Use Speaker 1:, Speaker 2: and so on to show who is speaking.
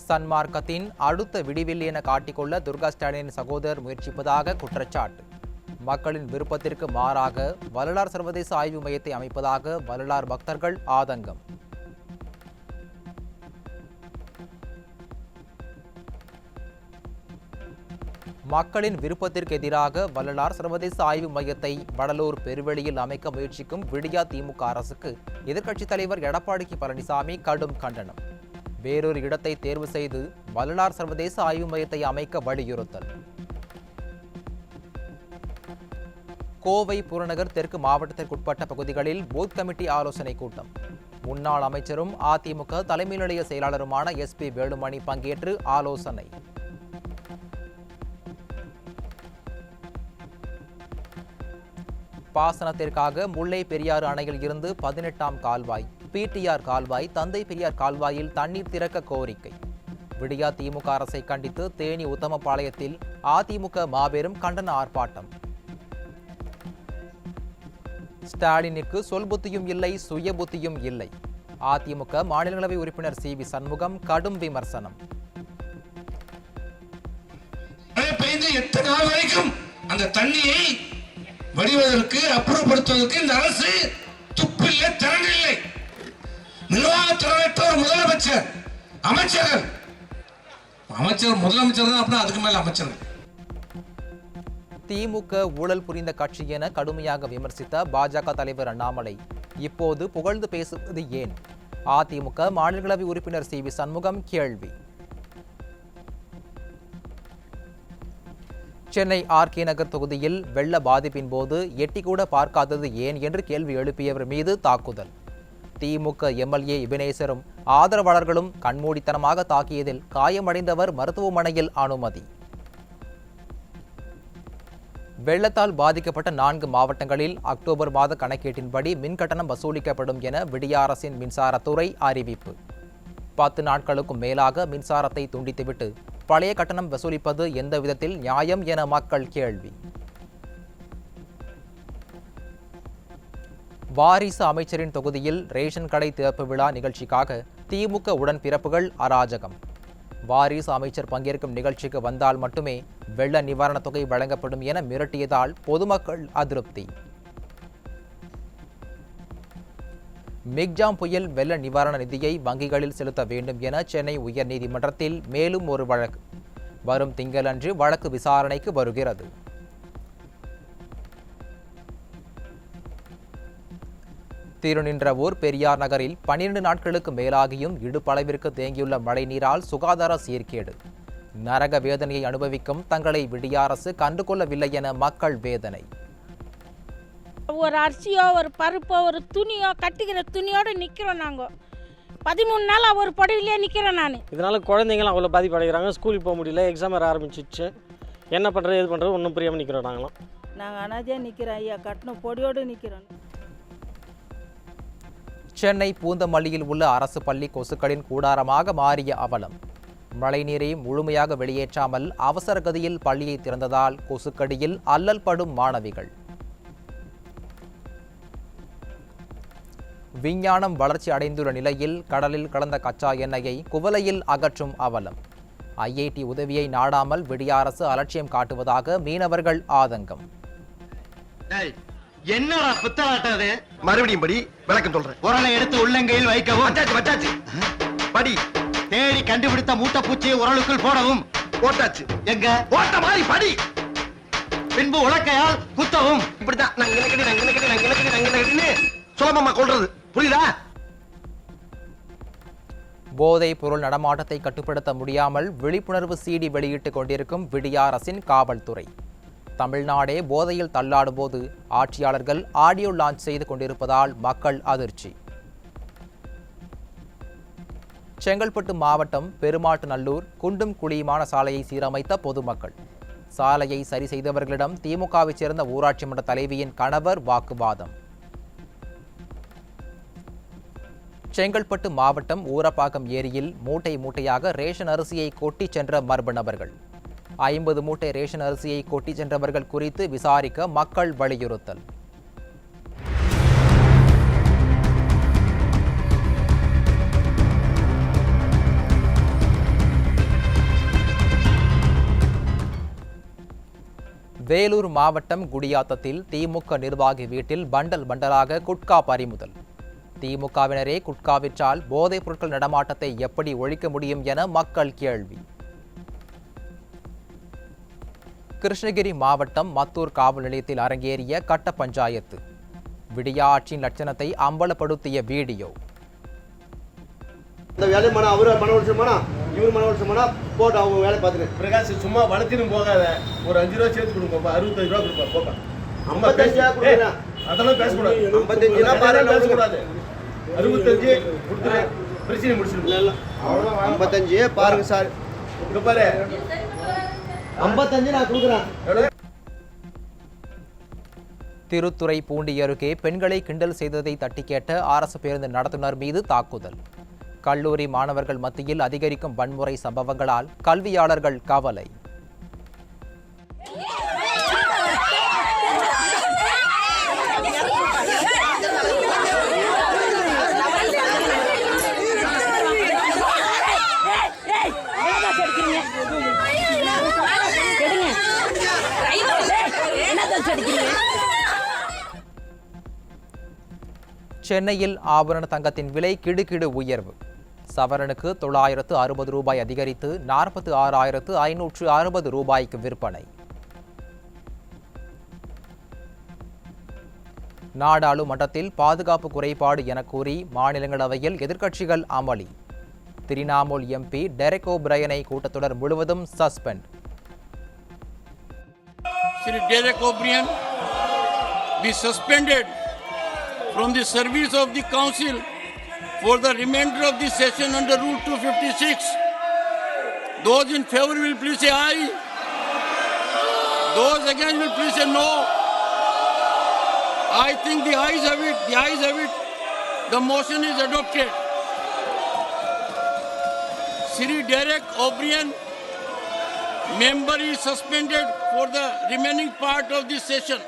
Speaker 1: சன்மார்க்கத்தின் அடுத்த விடிவில் என காட்டிக்கொள்ள துர்கா ஸ்டாலினின் சகோதரர் முயற்சிப்பதாக குற்றச்சாட்டு. மக்களின் விருப்பத்திற்கு மாறாக வள்ளலார் சர்வதேச ஆய்வு மையத்தை அமைப்பதாக வள்ளலார் பக்தர்கள் ஆதங்கம். மக்களின் விருப்பத்திற்கு எதிராக வள்ளலார் சர்வதேச ஆய்வு மையத்தை வடலூர் பெருவெளியில் அமைக்க முயற்சிக்கும் விடியா திமுக அரசுக்கு எதிர்க்கட்சித் தலைவர் எடப்பாடி பழனிசாமி கடும் கண்டனம். வேறொரு இடத்தை தேர்வு செய்து வள்ளலார் சர்வதேச ஆய்வு மையத்தை அமைக்க வலியுறுத்தல். கோவை புறநகர் தெற்கு மாவட்டத்திற்குட்பட்ட பகுதிகளில் பூத் கமிட்டி ஆலோசனை கூட்டம். முன்னாள் அமைச்சரும் அதிமுக தலைமை நிலைய செயலாளருமான SP வேலுமணி பங்கேற்று ஆலோசனை. பாசனத்திற்காக முல்லை பெரியாறு அணையில் இருந்து 18ஆம் கால்வாய், PTR கால்வாய், தந்தை பெரியார் கால்வாயில் தண்ணீர் திறக்க கோரிக்கை. விடியா திமுக அரசை கண்டித்து தேனி உத்தமபாளையத்தில் அதிமுக மாபெரும் கண்டன ஆர்ப்பாட்டம். ஸ்டாலினுக்கு சொல் புத்தியும் இல்லை, சுய புத்தியும் இல்லை. அதிமுக மாநிலங்களவை உறுப்பினர் CV சண்முகம் கடும் விமர்சனம்.
Speaker 2: எத்தனை நாள் வரைக்கும் அந்த தண்ணியை வடிவதற்கு அப்புறப்படுத்துவதற்கு இந்த அரசு துப்பில்லை, திறனில்லை. நிர்வாகத்திறனற்ற ஒரு முதலமைச்சர், அமைச்சர்கள், முதலமைச்சர் தான், அப்படின்னா அதுக்கு மேல அமைச்சர்கள்.
Speaker 1: திமுக ஊழல் புரிந்த கட்சி என கடுமையாக விமர்சித்த பாஜக தலைவர் அண்ணாமலை இப்போது புகழ்ந்து பேசுவது ஏன்? அதிமுக மாநிலங்களவை உறுப்பினர் CV சண்முகம் கேள்வி. சென்னை RK நகர் தொகுதியில் வெள்ள பாதிப்பின் போது எட்டி கூட பார்க்காதது ஏன் என்று கேள்வி எழுப்பியவர் மீது தாக்குதல். திமுக MLA இபினேசரும் ஆதரவாளர்களும் கண்மூடித்தனமாக தாக்கியதில் காயமடைந்தவர் மருத்துவமனையில் அனுமதி. வெள்ளத்தால் பாதிக்கப்பட்ட 4 மாவட்டங்களில் அக்டோபர் மாத கணக்கீட்டின்படி மின்கட்டணம் வசூலிக்கப்படும் என விடிய அரசின் மின்சாரத்துறை அறிவிப்பு. 10 நாட்களுக்கும் மேலாக மின்சாரத்தை துண்டித்துவிட்டு பழைய கட்டணம் வசூலிப்பது எந்த விதத்தில் நியாயம் என மக்கள் கேள்வி. வாரிசு அமைச்சரின் தொகுதியில் ரேஷன் கடை திறப்பு விழா நிகழ்ச்சிக்காக திமுக உடன்பிறப்புகள் அராஜகம். வாரிசு அமைச்சர் பங்கேற்கும் நிகழ்ச்சிக்கு வந்தால் மட்டுமே வெள்ள நிவாரணத் தொகை வழங்கப்படும் என மிரட்டியதால் பொதுமக்கள் அதிருப்தி. மிக்ஜாம் புயல் வெள்ள நிவாரண நிதியை வங்கிகளில் செலுத்த வேண்டும் என சென்னை உயர்நீதிமன்றத்தில் மேலும் ஒரு வழக்கு. வரும் திங்களன்று வழக்கு விசாரணைக்கு வருகிறது. திருநின்றவூர் பெரியார் நகரில் 12 நாட்களுக்கு மேலாகியும் இடுப்பளவிற்கு தேங்கியுள்ள மழைநீரால் சுகாதார சீர்கேடு. நரக வேதனையை அனுபவிக்கும் தங்களை விடிய அரசு கண்டுகொள்ளவில்லை என மக்கள் வேதனை.
Speaker 3: ஒரு அரிசியோ, ஒரு பருப்போ, ஒரு துணியோ, கட்டிக்கிற துணியோடு நிற்கிறோம். நாங்கள் 13 நாள் ஒரு படையிலே நிற்கிறேன் நான்.
Speaker 4: இதனால் குழந்தைங்களாம் அவ்வளோ பாதிப்படைகிறாங்க. ஸ்கூலுக்கு போக முடியல, எக்ஸாம் வேறு ஆரம்பிச்சிச்சு. என்ன பண்ணுறது, எது பண்ணுறது ஒன்றும் புரியாமல் நிற்கிறோம். நாங்கள்
Speaker 3: அனாதையாக நிற்கிறோம் ஐயா, கட்டணம் பொடியோடு நிற்கிறோம்.
Speaker 1: சென்னை பூந்தமல்லியில் உள்ள அரசு பள்ளி கொசுக்களின் கூடாரமாக மாறிய அவலம். மழைநீரை முழுமையாக வெளியேற்றாமல் அவசர கதியில் பள்ளியை திறந்ததால் கொசுக்கடியில் அல்லல் படும் மாணவிகள். விஞ்ஞானம் வளர்ச்சி அடைந்துள்ள நிலையில் கடலில் கலந்த கச்சா எண்ணெயை குவளையில் அகற்றும் அவலம். IIT உதவியை நாடாமல் விடிய அரசு அலட்சியம் காட்டுவதாக மீனவர்கள் ஆதங்கம்.
Speaker 5: என்னடா புத்தலாட்டது? மறுபடியும் படி, விளக்கம் சொல்றேன். உரலை எடுத்து உள்ளங்கையில் வைக்கவும். படி. தேடி கண்டுபிடித்த மூட்டைப்பூச்சியை உரலுக்குள் போடவும். போட்டாச்சு. எங்க போட்ட மாதிரி படி. பின்பு உலக்கையால் குத்தவும். இப்படித்தான் சுலபமா கொள்றது, புரியுதா?
Speaker 1: போதைப் பொருள் நடமாட்டத்தை கட்டுப்படுத்த முடியாமல் விழிப்புணர்வு CD வெளியிட்டுக் கொண்டிருக்கும் விடிய அரசின் காவல்துறை. தமிழ்நாடே போதையில் தள்ளாடும் போது ஆட்சியாளர்கள் ஆடியோ லான்ச் செய்து கொண்டிருப்பதால் மக்கள் அதிர்ச்சி. செங்கல்பட்டு மாவட்டம் பெருமாட்டுநல்லூர் குண்டும் குழியுமான சாலையை சீரமைத்த பொதுமக்கள். சாலையை சரி செய்தவர்களிடம் திமுகவைச் சேர்ந்த ஊராட்சி மன்ற தலைவியின் கணவர் வாக்குவாதம். செங்கல்பட்டு மாவட்டம் ஊரப்பாக்கம் ஏரியில் மூட்டை மூட்டையாக ரேஷன் அரிசியை கொட்டிச் சென்ற மர்ம நபர்கள். 50 மூட்டை ரேஷன் அரிசியை கொட்டிச் சென்றவர்கள் குறித்து விசாரிக்க மக்கள் வலியுறுத்தல். வேலூர் மாவட்டம் குடியாத்தத்தில் திமுக நிர்வாகி வீட்டில் பண்டல் பண்டலாக குட்கா பறிமுதல். திமுகவினரே குட்கா விற்றால் போதைப் பொருட்கள் நடமாட்டத்தை எப்படி ஒழிக்க முடியும் என மக்கள் கேள்வி. கிருஷ்ணகிரி மாவட்டம் மத்தூர் காவல் நிலையத்தில் அரங்கேறிய கட்ட பஞ்சாயத்து. விடியா ஆட்சியின் லட்சணத்தை அம்பலப்படுத்திய வீடியோ.
Speaker 5: இந்த வேலை மன அவரு மன வருஷமானா இவரு மன வருஷமானா போட்டு அவங்க வேலை பார்த்துட்டு
Speaker 6: பிரகாஷ் சும்மா வளர்த்தின்னு போகாத. ஒரு 5 ரூபா சேர்த்து கொடுப்பா, 65 ரூபா கொடுப்பா போப்பா.
Speaker 5: 55 கொடுக்குறேன்.
Speaker 6: அதெல்லாம் பேசக்கூடாது.
Speaker 5: 55 பாரு
Speaker 6: பேசக்கூடாது. 65 கொடுத்துரு, பிரச்சனை முடிச்சிருக்கோம்.
Speaker 5: 55 பாருங்க சார்,
Speaker 6: இங்க பாரு
Speaker 5: 55 நான் கொடுக்குறேன்.
Speaker 1: திருத்துறை பூண்டி அருகே பெண்களை கிண்டல் செய்ததை தட்டி கேட்ட அரசு பேருந்து நடத்துனர் மீது தாக்குதல். கல்லூரி மாணவர்கள் மத்தியில் அதிகரிக்கும் வன்முறை சம்பவங்களால் கல்வியாளர்கள் கவலை. சென்னையில் ஆபரண தங்கத்தின் விலை கிடுகிடு உயர்வு. சவரனுக்கு 960 ரூபாய் அதிகரித்து 46,560 ரூபாய்க்கு விற்பனை. நாடாளுமன்றத்தில் பாதுகாப்பு குறைபாடு என கூறி மாநிலங்களவையில் எதிர்க்கட்சிகள் அமளி. திரிணாமுல் எம்பி டெரெக் ஓபிரையனை கூட்டத்தொடர் முழுவதும் suspend.
Speaker 7: Sri Derek O'Brien be suspended from the service of the council for the remainder of the session under Rule 256. Those in favor will please say aye. Those against will please say no. I think the ayes have it. The ayes have it. The motion is adopted. Sri Derek O'Brien, member, is suspended for the remaining part of this session.